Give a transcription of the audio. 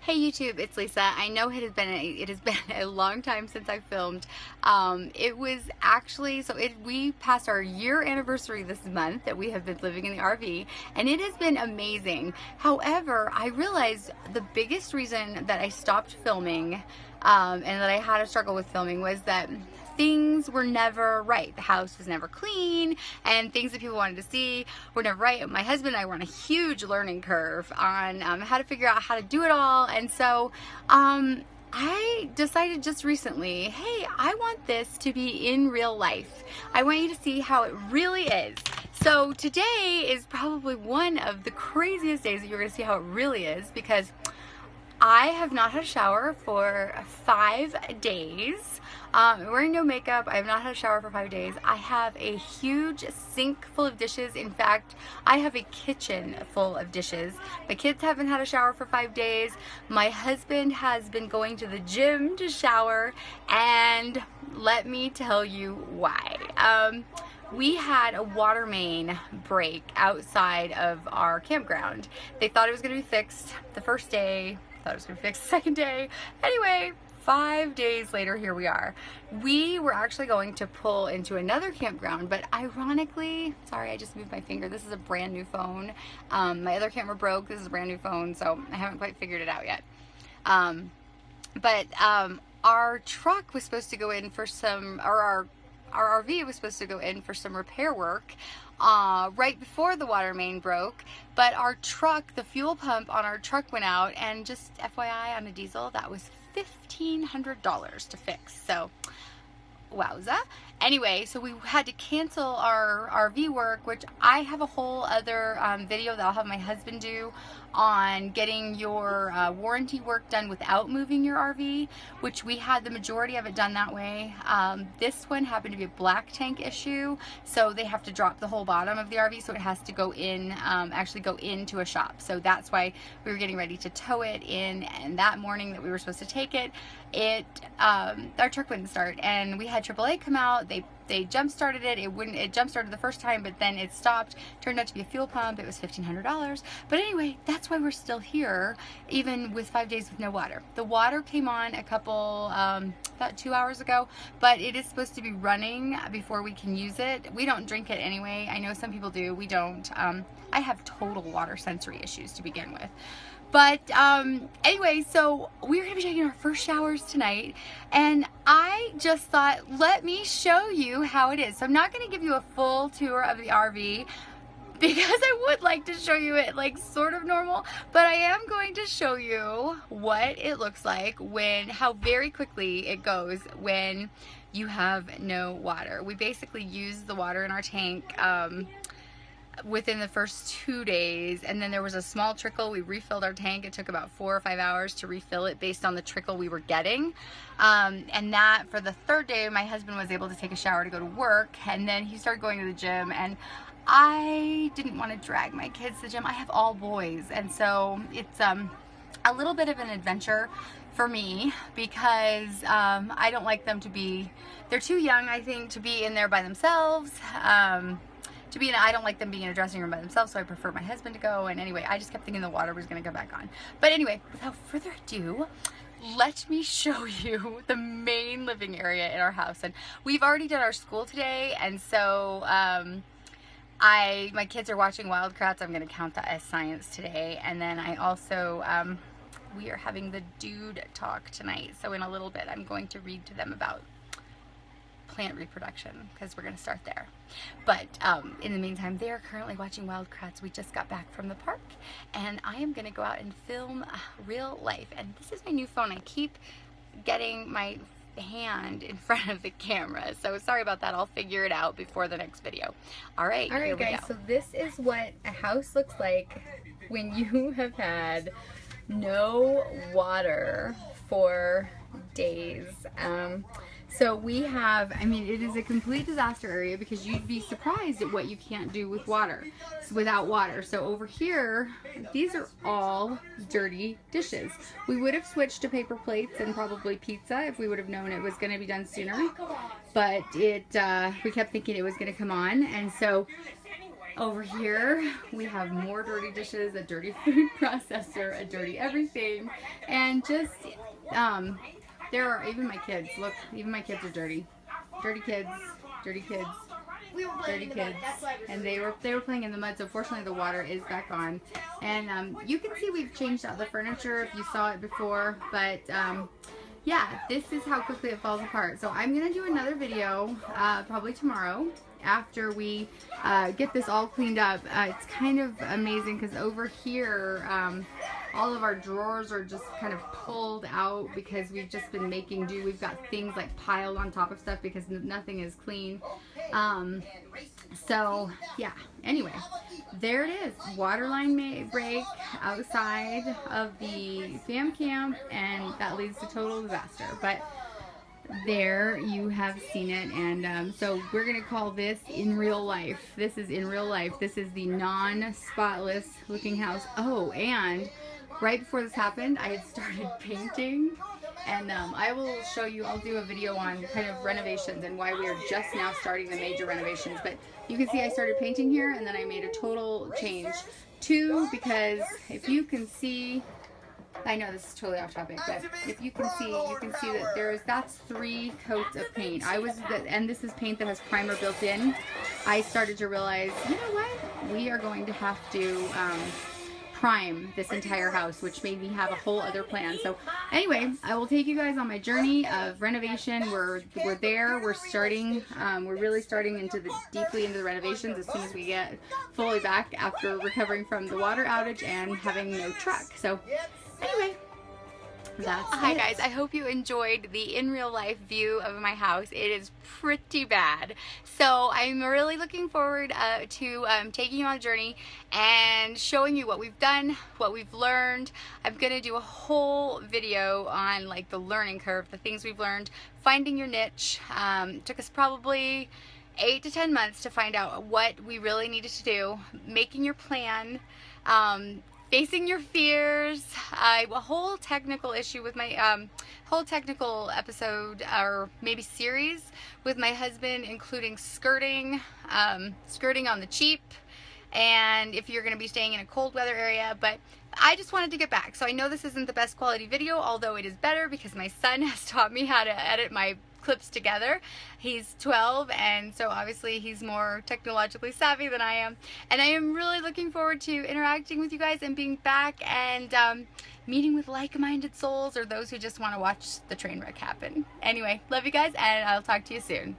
Hey YouTube, it's Lisa. I know it has been a long time since I filmed. It was actually we passed our year anniversary this month that we have been living in the RV, and it has been amazing. However, I realized the biggest reason that I stopped filming and that I had a struggle with filming was that things were never right. The house was never clean, and things that people wanted to see were never right. My husband and I were on a huge learning curve on how to figure out how to do it all, and so I decided just recently, hey, I want this to be in real life. I want you to see how it really is. So today is probably one of the craziest days that you're going to see how it really is, because I have not had a shower for 5 days. Wearing no makeup. I have not had a shower for 5 days. I have a huge sink full of dishes. In fact, I have a kitchen full of dishes. My kids haven't had a shower for 5 days. My husband has been going to the gym to shower, and let me tell you why. We had a water main break outside of our campground. They thought it was going to be fixed the first day. Thought it was going to be fixed the second day. Anyway, 5 days later, here we are. We were actually going to pull into another campground, but ironically, sorry, I just moved my finger. This is a brand new phone. My other camera broke. This is a brand new phone, so I haven't quite figured it out yet. Our truck was supposed to go in for some, or our RV was supposed to go in for some repair work right before the water main broke, but our truck, the fuel pump on our truck went out, and just FYI, on a diesel, that was $1,500 to fix. So wowza. Anyway, so we had to cancel our RV work, which I have a whole other video that I'll have my husband do on getting your warranty work done without moving your RV, which we had the majority of it done that way. This one happened to be a black tank issue, so they have to drop the whole bottom of the RV, so it has to go in, actually go into a shop. So that's why we were getting ready to tow it in, and that morning that we were supposed to take it, our truck wouldn't start, and we had AAA come out. They jump started it. It jump started the first time, but then it stopped. Turned out to be a fuel pump. It was $1,500. But anyway, that's why we're still here, even with 5 days with no water. The water came on a couple, about 2 hours ago, but it is supposed to be running before we can use it. We don't drink it anyway. I know some people do. We don't. I have total water sensory issues to begin with. But anyway, so we're going to be taking our first showers tonight, and I just thought, let me show you how it is. So I'm not going to give you a full tour of the RV, because I would like to show you it like sort of normal, but I am going to show you what it looks like how very quickly it goes when you have no water. We basically use the water in our tank within the first 2 days, and then there was a small trickle. We refilled our tank. It took about 4 or 5 hours to refill it based on the trickle we were getting, and that for the third day my husband was able to take a shower to go to work, and then he started going to the gym, and I didn't want to drag my kids to the gym. I have all boys, and so it's a little bit of an adventure for me, because I don't like them to be, they're too young, I think, to be in there by themselves. I don't like them being in a dressing room by themselves, so I prefer my husband to go. And anyway, I just kept thinking the water was going to go back on. But anyway, without further ado, let me show you the main living area in our house. And we've already done our school today, and so my kids are watching Wildcrats. I'm going to count that as science today. And then I also, we are having the dude talk tonight. So in a little bit, I'm going to read to them about plant reproduction, because we're going to start there. But in the meantime, they are currently watching Wildcrats. We just got back from the park, and I am going to go out and film real life. And this is my new phone. I keep getting my hand in front of the camera, so sorry about that. I'll figure it out before the next video. All right, guys, so this is what a house looks like when you have had no water for days. So we have, I mean, it is a complete disaster area, because you'd be surprised at what you can't do with water, without water. So over here, these are all dirty dishes. We would have switched to paper plates and probably pizza if we would have known it was going to be done sooner. But we kept thinking it was going to come on, and so Over here, we have more dirty dishes, a dirty food processor, a dirty everything, and just, there are, even my kids, look, even my kids are dirty. Dirty kids, dirty kids, dirty kids, and they were playing in the mud, so fortunately the water is back on. And you can see we've changed out the furniture if you saw it before, but yeah, this is how quickly it falls apart. So I'm gonna do another video probably tomorrow after we get this all cleaned up. It's kind of amazing because over here all of our drawers are just kind of pulled out because we've just been making do. We've got things like piled on top of stuff because nothing is clean. So yeah, anyway, there it is. Water line break outside of the fam camp, and that leads to total disaster. But there you have seen it, and so we're gonna call this in real life. This is in real life. This is the non-spotless looking house. Oh, and right before this happened, I had started painting, and I will show you, I'll do a video on kind of renovations and why we are just now starting the major renovations. But you can see I started painting here, and then I made a total change. Two, because if you can see, I know this is totally off topic, but if you can see that that's 3 coats of paint. And this is paint that has primer built in. I started to realize, you know what? We are going to have to prime this entire house, which made me have a whole other plan. So anyway, I will take you guys on my journey of renovation. We're there. We're starting. We're really starting deeply into the renovations as soon as we get fully back after recovering from the water outage and having no truck. So anyway, that's Hi guys, I hope you enjoyed the in real life view of my house. It is pretty bad. So I'm really looking forward to taking you on a journey and showing you what we've done, what we've learned. I'm gonna do a whole video on like the learning curve, the things we've learned, finding your niche. Took us probably 8 to 10 months to find out what we really needed to do, making your plan, facing your fears, a whole technical issue with my, whole technical episode or maybe series with my husband, including skirting, skirting on the cheap, and if you're going to be staying in a cold weather area. But I just wanted to get back. So I know this isn't the best quality video, although it is better because my son has taught me how to edit my clips together. He's 12, and so obviously he's more technologically savvy than I am, and I am really looking forward to interacting with you guys and being back and meeting with like-minded souls or those who just want to watch the train wreck happen. Anyway, love you guys, and I'll talk to you soon.